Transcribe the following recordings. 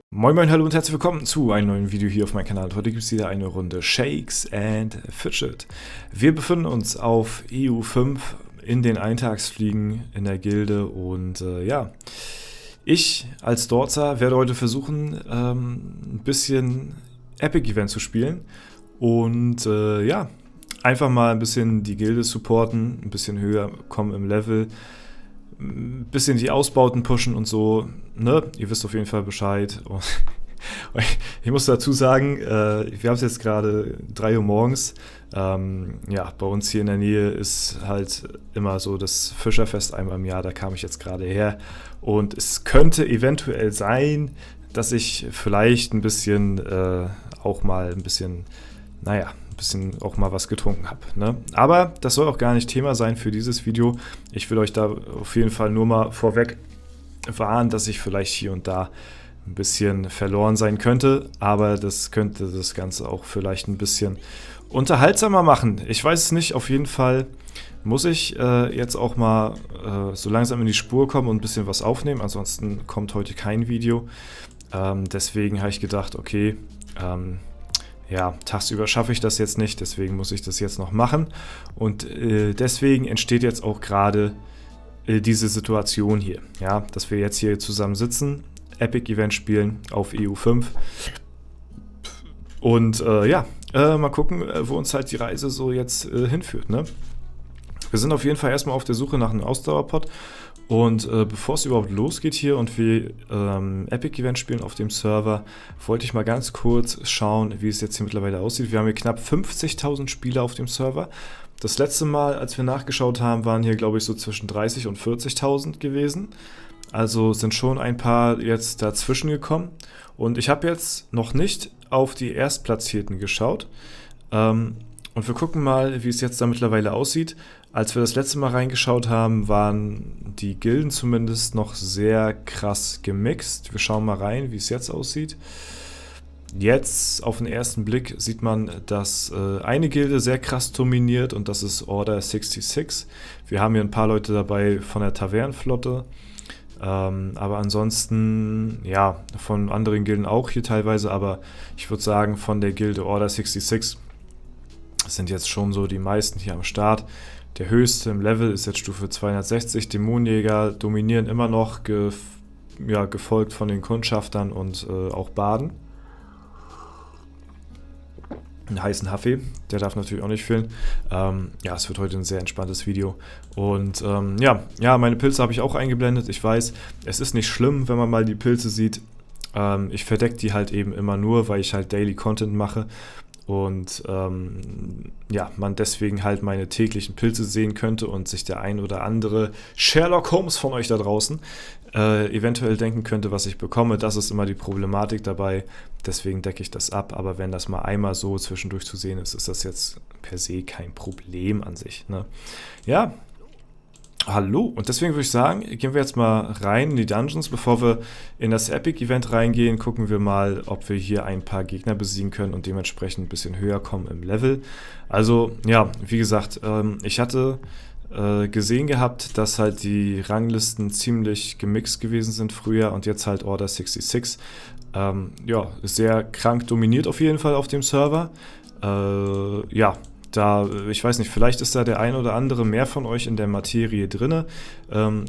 Moin moin, hallo und herzlich willkommen zu einem neuen Video hier auf meinem Kanal. Heute gibt es wieder eine Runde Shakes and Fidget. Wir befinden uns auf EU5 in den Eintagsfliegen in der Gilde und ja, ich als Dorzer werde heute versuchen, ein bisschen Epic Event zu spielen und ja, einfach mal ein bisschen die Gilde supporten, ein bisschen höher kommen im Level, ein bisschen die Ausbauten pushen und so, ne? Ihr wisst auf jeden Fall Bescheid. Und ich muss dazu sagen, wir haben es jetzt gerade 3 Uhr morgens. Ja, bei uns hier in der Nähe ist halt immer so das Fischerfest einmal im Jahr, da kam ich jetzt gerade her. Und es könnte eventuell sein, dass ich vielleicht ein bisschen auch mal ein bisschen, naja, bisschen auch mal was getrunken habe. Ne? Aber das soll auch gar nicht Thema sein für dieses Video. Ich will euch da auf jeden Fall nur mal vorweg warnen, dass ich vielleicht hier und da ein bisschen verloren sein könnte, aber das könnte das Ganze auch vielleicht ein bisschen unterhaltsamer machen. Ich weiß es nicht, auf jeden Fall muss ich jetzt auch mal so langsam in die Spur kommen und ein bisschen was aufnehmen, ansonsten kommt heute kein Video. Deswegen habe ich gedacht, okay, ja, tagsüber schaffe ich das jetzt nicht, deswegen muss ich das jetzt noch machen. Und deswegen entsteht jetzt auch gerade diese Situation hier, ja, dass wir jetzt hier zusammen sitzen, Epic Event spielen auf EU5. Und ja, mal gucken, wo uns halt die Reise so jetzt hinführt, ne? Wir sind auf jeden Fall erstmal auf der Suche nach einem Ausdauerpot. Und bevor es überhaupt losgeht hier und wir Epic Event spielen auf dem Server, wollte ich mal ganz kurz schauen, wie es jetzt hier mittlerweile aussieht. Wir haben hier knapp 50.000 Spieler auf dem Server. Das letzte Mal, als wir nachgeschaut haben, waren hier, glaube ich, so zwischen 30.000 und 40.000 gewesen. Also sind schon ein paar jetzt dazwischen gekommen. Und ich habe jetzt noch nicht auf die Erstplatzierten geschaut. Und wir gucken mal, wie es jetzt da mittlerweile aussieht. Als wir das letzte Mal reingeschaut haben, waren die Gilden zumindest noch sehr krass gemixt. Wir schauen mal rein, wie es jetzt aussieht. Jetzt auf den ersten Blick sieht man, dass eine Gilde sehr krass dominiert und das ist Order 66. Wir haben hier ein paar Leute dabei von der Tavernenflotte. Aber ansonsten, ja, von anderen Gilden auch hier teilweise, aber ich würde sagen, von der Gilde Order 66 sind jetzt schon so die meisten hier am Start. Der höchste im Level ist jetzt Stufe 260. Dämonenjäger dominieren immer noch, gefolgt von den Kundschaftern und auch Baden. Einen heißen Kaffee, der darf natürlich auch nicht fehlen. Ja, es wird heute ein sehr entspanntes Video. Und ja, meine Pilze habe ich auch eingeblendet. Ich weiß, es ist nicht schlimm, wenn man mal die Pilze sieht. Ich verdecke die halt eben immer nur, weil ich halt Daily Content mache. Und ja, man deswegen halt meine täglichen Pilze sehen könnte und sich der ein oder andere Sherlock Holmes von euch da draußen eventuell denken könnte, was ich bekomme. Das ist immer die Problematik dabei, deswegen decke ich das ab. Aber wenn das mal einmal so zwischendurch zu sehen ist, ist das jetzt per se kein Problem an sich, ne? Ja, hallo, und deswegen würde ich sagen, gehen wir jetzt mal rein in die Dungeons. Bevor wir in das Epic-Event reingehen, gucken wir mal, ob wir hier ein paar Gegner besiegen können und dementsprechend ein bisschen höher kommen im Level. Also, ja, wie gesagt, ich hatte gesehen gehabt, dass halt die Ranglisten ziemlich gemixt gewesen sind früher und jetzt halt Order 66. Ja, sehr krank dominiert auf jeden Fall auf dem Server. Ja, da, ich weiß nicht, vielleicht ist da der ein oder andere mehr von euch in der Materie drinne,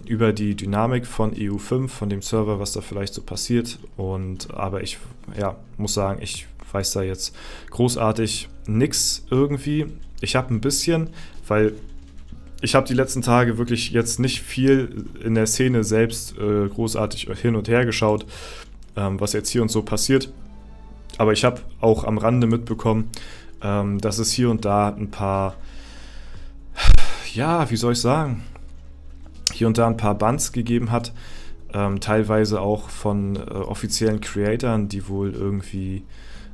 über die Dynamik von EU5, von dem Server, was da vielleicht so passiert. Aber ich, ja, muss sagen, ich weiß da jetzt großartig nix irgendwie. Ich habe ein bisschen, weil ich habe die letzten Tage wirklich jetzt nicht viel in der Szene selbst großartig hin und her geschaut, was jetzt hier und so passiert. Aber ich habe auch am Rande mitbekommen, dass es hier und da ein paar, ja, wie soll ich sagen, hier und da ein paar Bans gegeben hat, teilweise auch von offiziellen Creatoren, die wohl irgendwie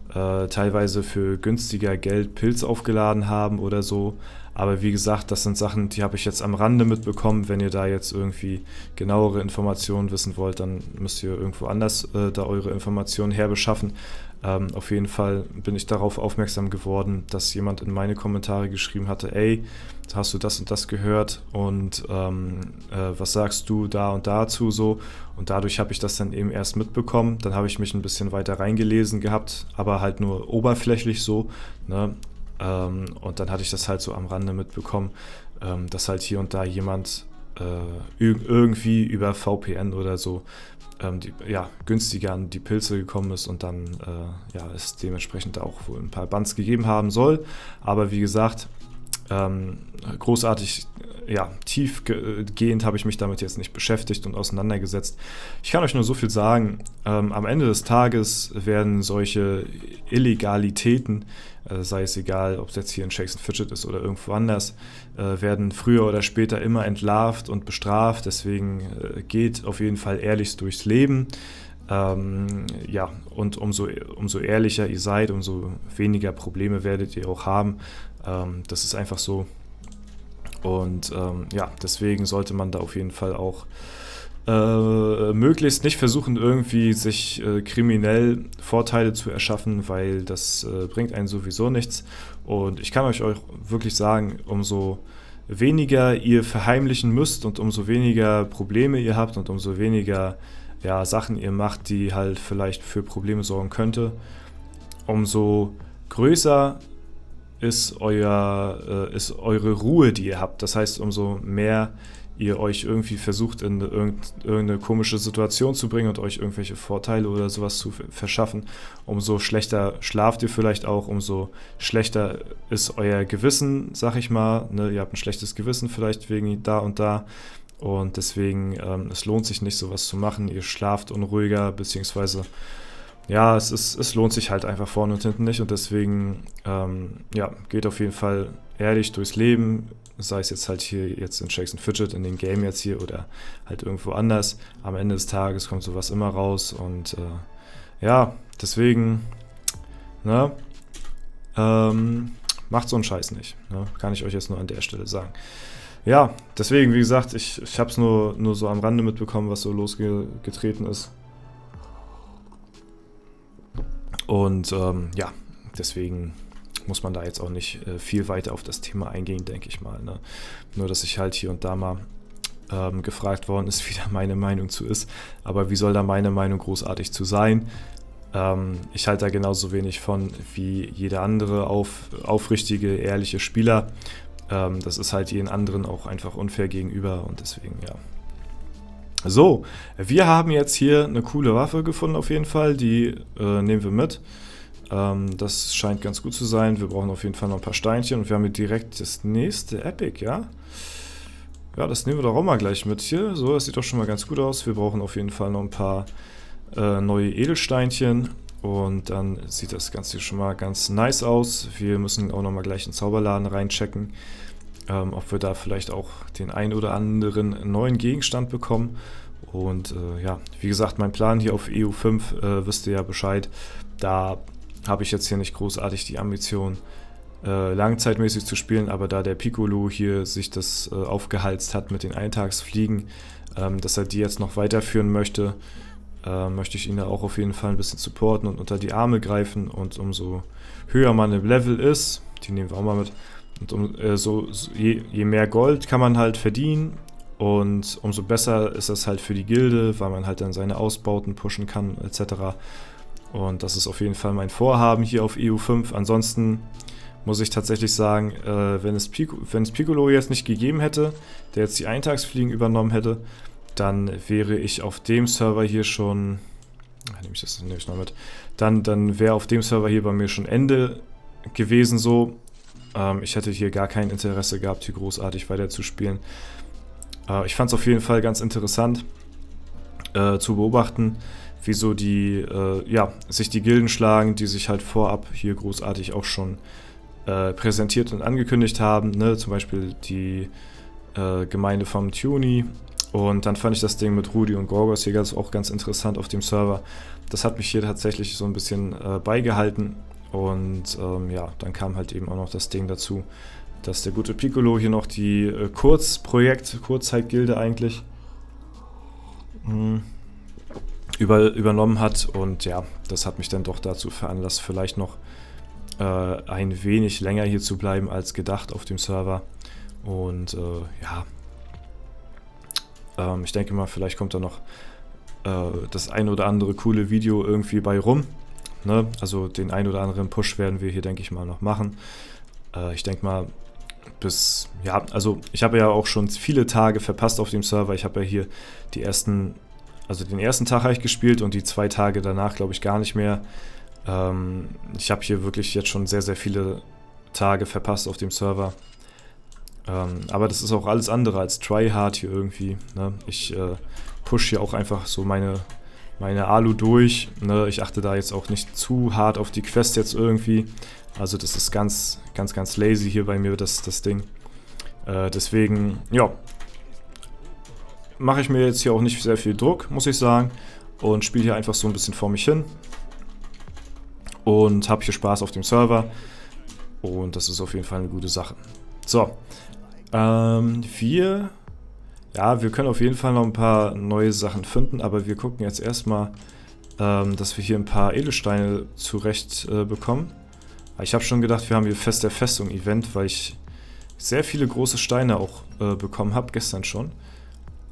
teilweise für günstiger Geld Pilz aufgeladen haben oder so. Aber wie gesagt, das sind Sachen, die habe ich jetzt am Rande mitbekommen. Wenn ihr da jetzt irgendwie genauere Informationen wissen wollt, dann müsst ihr irgendwo anders da eure Informationen herbeschaffen. Auf jeden Fall bin ich darauf aufmerksam geworden, dass jemand in meine Kommentare geschrieben hatte, ey, hast du das und das gehört und was sagst du da und dazu so? Und dadurch habe ich das dann eben erst mitbekommen. Dann habe ich mich ein bisschen weiter reingelesen gehabt, aber halt nur oberflächlich so, ne? Und dann hatte ich das halt so am Rande mitbekommen, dass halt hier und da jemand irgendwie über VPN oder so günstiger an die Pilze gekommen ist und dann es dementsprechend auch wohl ein paar Bans gegeben haben soll. Aber wie gesagt, großartig, tiefgehend habe ich mich damit jetzt nicht beschäftigt und auseinandergesetzt. Ich kann euch nur so viel sagen, am Ende des Tages werden solche Illegalitäten, sei es egal, ob es jetzt hier in Shakes & Fidget ist oder irgendwo anders, werden früher oder später immer entlarvt und bestraft. Deswegen geht auf jeden Fall ehrlich durchs Leben. Und umso ehrlicher ihr seid, umso weniger Probleme werdet ihr auch haben. Das ist einfach so. Und deswegen sollte man da auf jeden Fall auch möglichst nicht versuchen, irgendwie sich kriminell Vorteile zu erschaffen, weil das bringt einen sowieso nichts. Und ich kann euch wirklich sagen, umso weniger ihr verheimlichen müsst und umso weniger Probleme ihr habt und umso weniger Sachen ihr macht, die halt vielleicht für Probleme sorgen könnte, umso größer ist eure Ruhe, die ihr habt. Das heißt, umso mehr ihr euch irgendwie versucht, in irgendeine komische Situation zu bringen und euch irgendwelche Vorteile oder sowas zu verschaffen, umso schlechter schlaft ihr vielleicht auch, umso schlechter ist euer Gewissen, sag ich mal. Ne? Ihr habt ein schlechtes Gewissen vielleicht wegen da und da. Und deswegen, es lohnt sich nicht, sowas zu machen. Ihr schlaft unruhiger, beziehungsweise es lohnt sich halt einfach vorne und hinten nicht. Und deswegen, geht auf jeden Fall ehrlich durchs Leben, sei es jetzt halt hier jetzt in Shakes & Fidget, in dem Game jetzt hier oder halt irgendwo anders. Am Ende des Tages kommt sowas immer raus und deswegen, macht so einen Scheiß nicht. Ne? Kann ich euch jetzt nur an der Stelle sagen. Ja, deswegen, wie gesagt, ich habe es nur so am Rande mitbekommen, was so losgetreten ist. Und deswegen muss man da jetzt auch nicht viel weiter auf das Thema eingehen, denke ich mal. Ne? Nur, dass ich halt hier und da mal gefragt worden ist, wie da meine Meinung zu ist. Aber wie soll da meine Meinung großartig zu sein? Ich halte da genauso wenig von wie jeder andere aufrichtige, ehrliche Spieler. Das ist halt jeden anderen auch einfach unfair gegenüber und deswegen, ja. So, wir haben jetzt hier eine coole Waffe gefunden auf jeden Fall, die nehmen wir mit. Das scheint ganz gut zu sein. Wir brauchen auf jeden Fall noch ein paar Steinchen und wir haben hier direkt das nächste Epic, ja? Ja, das nehmen wir doch auch mal gleich mit hier. So, das sieht doch schon mal ganz gut aus. Wir brauchen auf jeden Fall noch ein paar neue Edelsteinchen und dann sieht das Ganze hier schon mal ganz nice aus. Wir müssen auch noch mal gleich in den Zauberladen reinchecken, ob wir da vielleicht auch den ein oder anderen neuen Gegenstand bekommen. Und wie gesagt, mein Plan hier auf EU5, wisst ihr ja Bescheid. Da habe ich jetzt hier nicht großartig die Ambition, langzeitmäßig zu spielen, aber da der Piccolo hier sich das aufgehalst hat mit den Eintagsfliegen, dass er die jetzt noch weiterführen möchte, möchte ich ihn da auch auf jeden Fall ein bisschen supporten und unter die Arme greifen. Und umso höher man im Level ist, die nehmen wir auch mal mit, und je mehr Gold kann man halt verdienen und umso besser ist das halt für die Gilde, weil man halt dann seine Ausbauten pushen kann etc. Und das ist auf jeden Fall mein Vorhaben hier auf EU5. Ansonsten muss ich tatsächlich sagen, wenn es Piccolo jetzt nicht gegeben hätte, der jetzt die Eintagsfliegen übernommen hätte, dann wäre ich auf dem Server hier schon, nehme ich noch mit, dann wäre auf dem Server hier bei mir schon Ende gewesen so. Ich hätte hier gar kein Interesse gehabt, hier großartig weiterzuspielen. Ich fand es auf jeden Fall ganz interessant zu beobachten, wieso die sich die Gilden schlagen, die sich halt vorab hier großartig auch schon präsentiert und angekündigt haben, ne? Zum Beispiel die Gemeinde vom Tuny. Und dann fand ich das Ding mit Rudi und Gorgos hier auch ganz interessant auf dem Server. Das hat mich hier tatsächlich so ein bisschen beigehalten. Und dann kam halt eben auch noch das Ding dazu dass der gute Piccolo hier noch die Kurzzeitgilde eigentlich übernommen hat. Und ja, das hat mich dann doch dazu veranlasst, vielleicht noch ein wenig länger hier zu bleiben als gedacht auf dem Server. Und ja, ich denke mal, vielleicht kommt da noch das ein oder andere coole Video irgendwie bei rum. Ne? Also den ein oder anderen Push werden wir hier, denke ich mal, noch machen. Ich denke mal, ja, also ich habe ja auch schon viele Tage verpasst auf dem Server. Ich habe ja hier den ersten Tag habe ich gespielt und die 2 Tage danach, glaube ich, gar nicht mehr. Ich habe hier wirklich jetzt schon sehr, sehr viele Tage verpasst auf dem Server. Aber das ist auch alles andere als Tryhard hier irgendwie. Ne? Ich push hier auch einfach so meine Alu durch. Ne? Ich achte da jetzt auch nicht zu hart auf die Quest jetzt irgendwie. Also das ist ganz, ganz, ganz lazy hier bei mir, das Ding. Deswegen, ja, mache ich mir jetzt hier auch nicht sehr viel Druck, muss ich sagen. Und spiele hier einfach so ein bisschen vor mich hin. Und habe hier Spaß auf dem Server. Und das ist auf jeden Fall eine gute Sache. So, wir können auf jeden Fall noch ein paar neue Sachen finden, aber wir gucken jetzt erstmal, dass wir hier ein paar Edelsteine zurecht bekommen. Ich habe schon gedacht, wir haben hier Fest der Festung Event, weil ich sehr viele große Steine auch bekommen habe, gestern schon.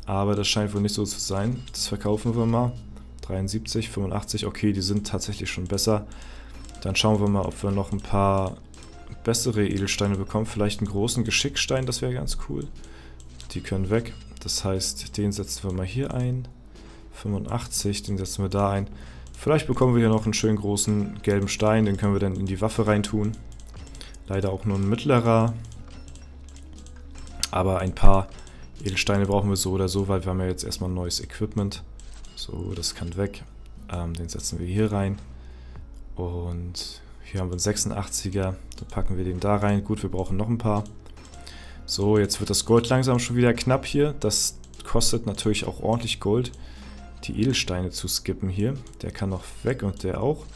Aber das scheint wohl nicht so zu sein. Das verkaufen wir mal. 73, 85, okay, die sind tatsächlich schon besser. Dann schauen wir mal, ob wir noch ein paar bessere Edelsteine bekommen. Vielleicht einen großen Geschickstein, das wäre ganz cool. Die können weg. Das heißt, den setzen wir mal hier ein. 85, den setzen wir da ein. Vielleicht bekommen wir hier noch einen schönen großen gelben Stein. Den können wir dann in die Waffe reintun. Leider auch nur ein mittlerer. Aber ein paar Edelsteine brauchen wir so oder so, weil wir haben ja jetzt erstmal neues Equipment. So, das kann weg. Den setzen wir hier rein. Und hier haben wir einen 86er. Dann packen wir den da rein. Gut, wir brauchen noch ein paar. So, jetzt wird das Gold langsam schon wieder knapp hier. Das kostet natürlich auch ordentlich Gold, die Edelsteine zu skippen hier. Der kann noch weg und der auch.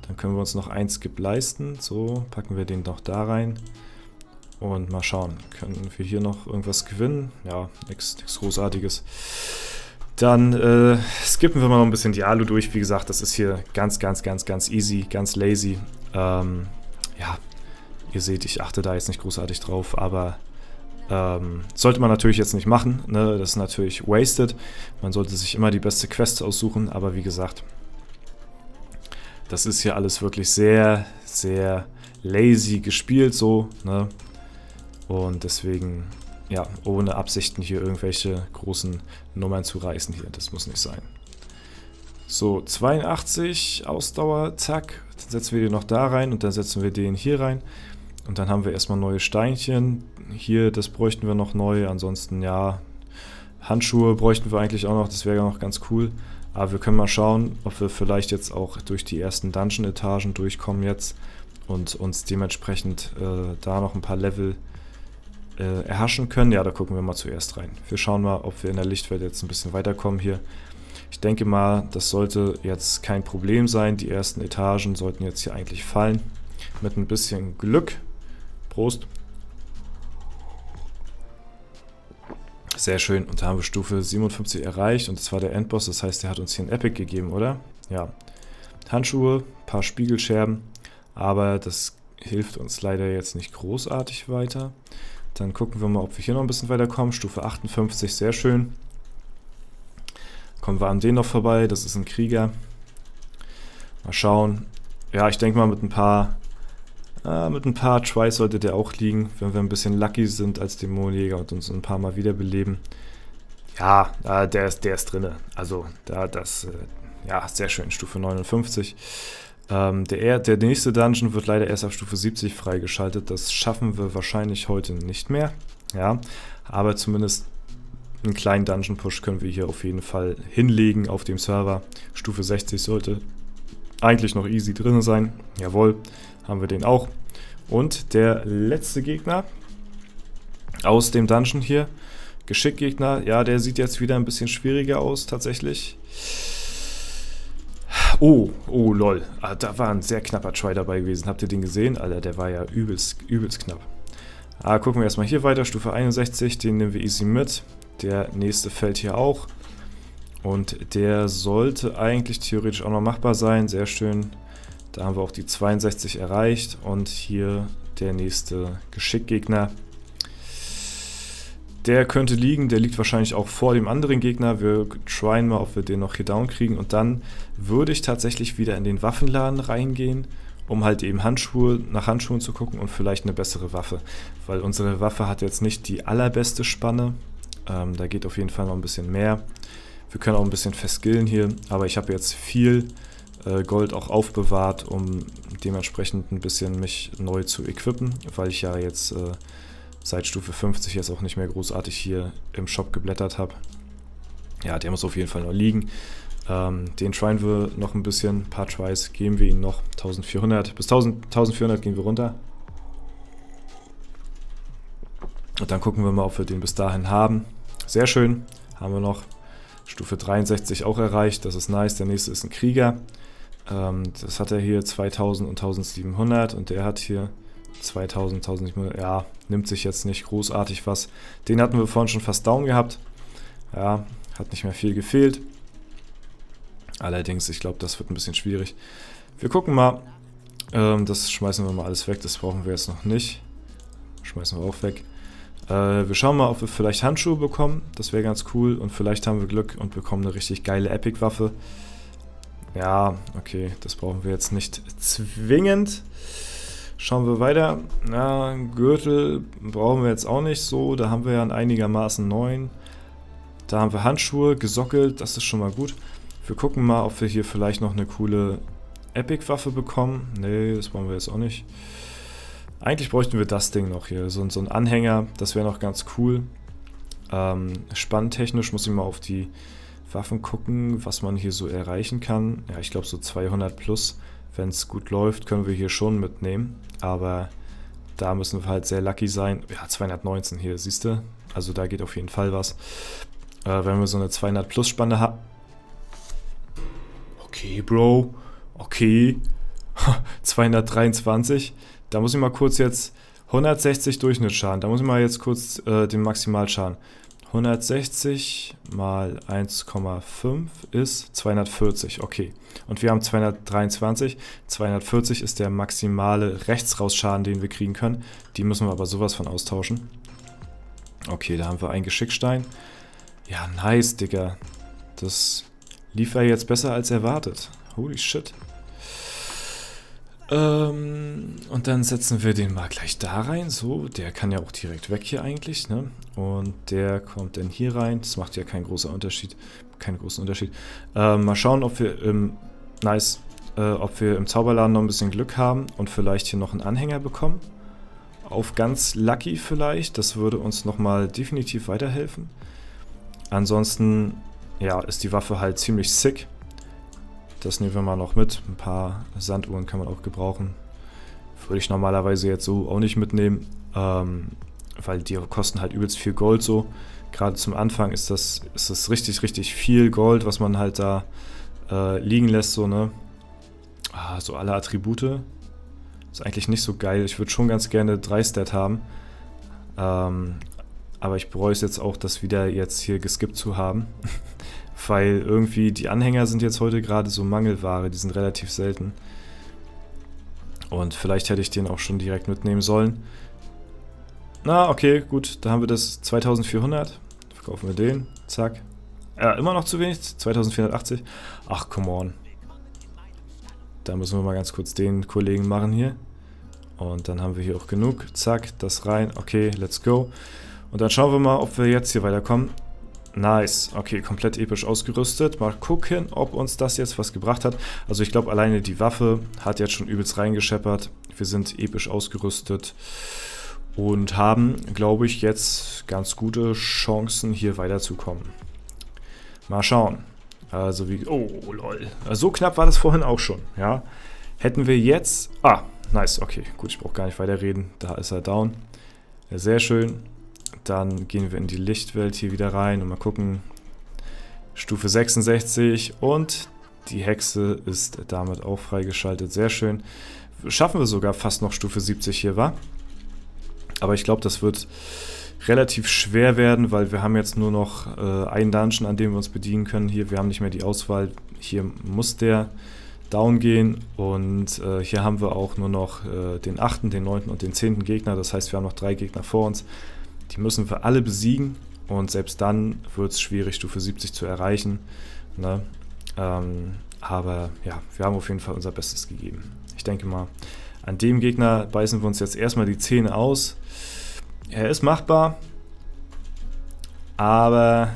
Dann können wir uns noch einen Skip leisten. So, packen wir den noch da rein. Und mal schauen, können wir hier noch irgendwas gewinnen? Ja, nichts Großartiges. Dann skippen wir mal noch ein bisschen die Alu durch. Wie gesagt, das ist hier ganz, ganz, ganz, ganz easy, ganz lazy. Ja, ihr seht, ich achte da jetzt nicht großartig drauf, aber sollte man natürlich jetzt nicht machen. Ne? Das ist natürlich wasted. Man sollte sich immer die beste Quest aussuchen, aber wie gesagt, das ist hier alles wirklich sehr, sehr lazy gespielt so, ne? Und deswegen, ja, ohne Absichten hier irgendwelche großen Nummern zu reißen hier. Das muss nicht sein. So, 82 Ausdauer, zack. Dann setzen wir den noch da rein und dann setzen wir den hier rein. Und dann haben wir erstmal neue Steinchen. Hier, das bräuchten wir noch neu. Ansonsten, ja, Handschuhe bräuchten wir eigentlich auch noch. Das wäre ja noch ganz cool. Aber wir können mal schauen, ob wir vielleicht jetzt auch durch die ersten Dungeon-Etagen durchkommen jetzt. Und uns dementsprechend da noch ein paar Level erhaschen können. Ja, da gucken wir mal zuerst rein. Wir schauen mal, ob wir in der Lichtwelt jetzt ein bisschen weiterkommen hier. Ich denke mal, das sollte jetzt kein Problem sein. Die ersten Etagen sollten jetzt hier eigentlich fallen. Mit ein bisschen Glück. Prost. Sehr schön. Und da haben wir Stufe 57 erreicht. Und das war der Endboss. Das heißt, der hat uns hier ein Epic gegeben, oder? Ja. Handschuhe, paar Spiegelscherben. Aber das hilft uns leider jetzt nicht großartig weiter. Dann gucken wir mal, ob wir hier noch ein bisschen weiterkommen. Stufe 58, sehr schön. Kommen wir an den noch vorbei. Das ist ein Krieger. Mal schauen. Ja, ich denke mal, mit ein paar Tries sollte der auch liegen, wenn wir ein bisschen lucky sind als Dämonenjäger und uns ein paar Mal wiederbeleben. Ja, der ist drinne. Also, ja, sehr schön. Stufe 59. Der nächste Dungeon wird leider erst auf Stufe 70 freigeschaltet. Das schaffen wir wahrscheinlich heute nicht mehr. Ja, aber zumindest einen kleinen Dungeon-Push können wir hier auf jeden Fall hinlegen auf dem Server. Stufe 60 sollte eigentlich noch easy drin sein. Jawohl, haben wir den auch. Und der letzte Gegner aus dem Dungeon hier, Geschickgegner, ja, der sieht jetzt wieder ein bisschen schwieriger aus tatsächlich. Oh, lol. Da war ein sehr knapper Try dabei gewesen. Habt ihr den gesehen? Alter, der war ja übelst knapp. Gucken wir erstmal hier weiter. Stufe 61, den nehmen wir easy mit. Der nächste fällt hier auch. Und der sollte eigentlich theoretisch auch noch machbar sein. Sehr schön. Da haben wir auch die 62 erreicht. Und hier der nächste Geschickgegner. Der könnte liegen. Der liegt wahrscheinlich auch vor dem anderen Gegner. Wir tryen mal, ob wir den noch hier down kriegen. Und dann würde ich tatsächlich wieder in den Waffenladen reingehen, um halt eben nach Handschuhen zu gucken und vielleicht eine bessere Waffe. Weil unsere Waffe hat jetzt nicht die allerbeste Spanne. Da geht auf jeden Fall noch ein bisschen mehr. Wir können auch ein bisschen verskillen hier, aber ich habe jetzt viel Gold auch aufbewahrt, um dementsprechend ein bisschen mich neu zu equippen, weil ich ja jetzt seit Stufe 50 jetzt auch nicht mehr großartig hier im Shop geblättert habe. Ja, der muss auf jeden Fall noch liegen. Den tryen wir noch ein bisschen, ein paar Tries geben wir ihn noch, 1400, bis 1400 gehen wir runter. Und dann gucken wir mal, ob wir den bis dahin haben. Sehr schön, haben wir noch. Stufe 63 auch erreicht, das ist nice. Der nächste ist ein Krieger. Das hat er hier 2000 und 1700 und der hat hier 2000, 1700. Ja, nimmt sich jetzt nicht großartig was. Den hatten wir vorhin schon fast down gehabt. Ja, hat nicht mehr viel gefehlt. Allerdings, ich glaube, das wird ein bisschen schwierig. Wir gucken mal. Das schmeißen wir mal alles weg, das brauchen wir jetzt noch nicht. Schmeißen wir auch weg. Wir schauen mal, ob wir vielleicht Handschuhe bekommen. Das wäre ganz cool. Und vielleicht haben wir Glück und bekommen eine richtig geile Epic-Waffe. Ja, okay, das brauchen wir jetzt nicht zwingend. Schauen wir weiter. Ja, Gürtel brauchen wir jetzt auch nicht so. Da haben wir ja einen einigermaßen neuen. Da haben wir Handschuhe gesockelt. Das ist schon mal gut. Wir gucken mal, ob wir hier vielleicht noch eine coole Epic-Waffe bekommen. Nee, das brauchen wir jetzt auch nicht. Eigentlich bräuchten wir das Ding noch hier, so ein Anhänger, das wäre noch ganz cool. Spanntechnisch muss ich mal auf die Waffen gucken, was man hier so erreichen kann. Ja, ich glaube so 200 plus, wenn es gut läuft, können wir hier schon mitnehmen. Aber da müssen wir halt sehr lucky sein. Ja, 219 hier, siehst du? Also da geht auf jeden Fall was. Wenn wir so eine 200 plus Spanne haben. Okay, Bro. Okay. 223. Da muss ich mal kurz jetzt 160 Durchschnittsschaden. Da muss ich mal jetzt kurz den Maximalschaden. 160 mal 1,5 ist 240. Okay. Und wir haben 223. 240 ist der maximale Rechtsrausschaden, den wir kriegen können. Die müssen wir aber sowas von austauschen. Okay, da haben wir einen Geschickstein. Ja, nice, Digga. Das lief ja jetzt besser als erwartet. Holy shit. Und dann setzen wir den mal gleich da rein. So, der kann ja auch direkt weg hier eigentlich, ne? Und der kommt dann hier rein. Das macht ja keinen großen Unterschied. Mal schauen, ob wir ob wir im Zauberladen noch ein bisschen Glück haben und vielleicht hier noch einen Anhänger bekommen. Auf ganz lucky vielleicht. Das würde uns nochmal definitiv weiterhelfen. Ansonsten, ja, ist die Waffe halt ziemlich sick. Das nehmen wir mal noch mit. Ein paar Sanduhren kann man auch gebrauchen. Würde ich normalerweise jetzt so auch nicht mitnehmen, weil die kosten halt übelst viel Gold so. Gerade zum Anfang ist das richtig, richtig viel Gold, was man halt da liegen lässt, so, ne? So alle Attribute. Ist eigentlich nicht so geil. Ich würde schon ganz gerne 3-Stat haben. Aber ich bereue es jetzt auch, das wieder jetzt hier geskippt zu haben. Weil irgendwie die Anhänger sind jetzt heute gerade so Mangelware, die sind relativ selten. Und vielleicht hätte ich den auch schon direkt mitnehmen sollen. Na, okay, gut, da haben wir das 2400. Verkaufen wir den, zack. Ja, immer noch zu wenig, 2480. Ach, come on. Da müssen wir mal ganz kurz den Kollegen machen hier. Und dann haben wir hier auch genug. Zack, das rein. Okay, let's go. Und dann schauen wir mal, ob wir jetzt hier weiterkommen. Nice. Okay, komplett episch ausgerüstet. Mal gucken, ob uns das jetzt was gebracht hat. Also ich glaube, alleine die Waffe hat jetzt schon übelst reingescheppert. Wir sind episch ausgerüstet und haben, glaube ich, jetzt ganz gute Chancen, hier weiterzukommen. Mal schauen. Also wie... Oh, lol. So knapp war das vorhin auch schon, ja. Hätten wir jetzt... Ah, nice. Okay, gut, ich brauche gar nicht weiterreden. Da ist er down. Ja, sehr schön. Dann gehen wir in die Lichtwelt hier wieder rein und mal gucken. Stufe 66 und die Hexe ist damit auch freigeschaltet. Sehr schön. Schaffen wir sogar fast noch Stufe 70 hier, wa? Aber ich glaube, das wird relativ schwer werden, weil wir haben jetzt nur noch einen Dungeon, an dem wir uns bedienen können. Hier, wir haben nicht mehr die Auswahl. Hier muss der down gehen und hier haben wir auch nur noch den 8., den 9. und den 10. Gegner. Das heißt, wir haben noch 3 Gegner vor uns. Die müssen wir alle besiegen und selbst dann wird es schwierig, Stufe 70 zu erreichen. Ne? Aber ja, wir haben auf jeden Fall unser Bestes gegeben. Ich denke mal, an dem Gegner beißen wir uns jetzt erstmal die Zähne aus. Er ist machbar, aber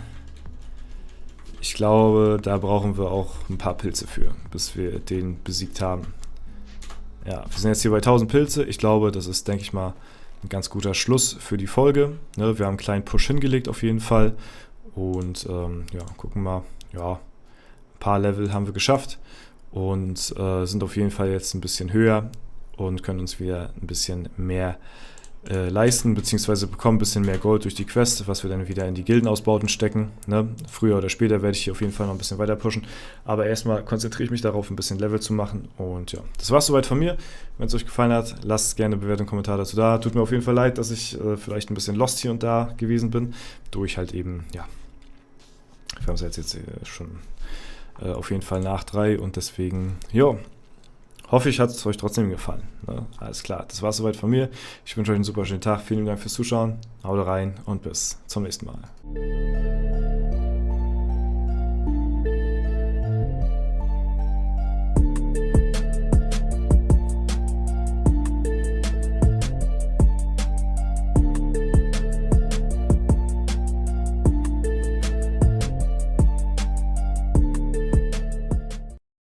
ich glaube, da brauchen wir auch ein paar Pilze für, bis wir den besiegt haben. Ja, wir sind jetzt hier bei 1000 Pilze. Ich glaube, das ist, denke ich mal, ein ganz guter Schluss für die Folge. Ne, wir haben einen kleinen Push hingelegt auf jeden Fall. Und ja, gucken mal. Ja, ein paar Level haben wir geschafft und sind auf jeden Fall jetzt ein bisschen höher und können uns wieder ein bisschen mehr leisten, beziehungsweise bekommen ein bisschen mehr Gold durch die Quest, was wir dann wieder in die Gildenausbauten stecken. Ne? Früher oder später werde ich hier auf jeden Fall noch ein bisschen weiter pushen. Aber erstmal konzentriere ich mich darauf, ein bisschen Level zu machen. Und ja, das war's soweit von mir. Wenn es euch gefallen hat, lasst gerne eine Bewertung, Kommentar dazu da. Tut mir auf jeden Fall leid, dass ich vielleicht ein bisschen lost hier und da gewesen bin. Durch halt eben, ja, wir haben es jetzt schon auf jeden Fall nach 3 und deswegen, ja, hoffe ich, hat es euch trotzdem gefallen. Ne? Alles klar, das war es soweit von mir. Ich wünsche euch einen super schönen Tag. Vielen Dank fürs Zuschauen. Haut rein und bis zum nächsten Mal.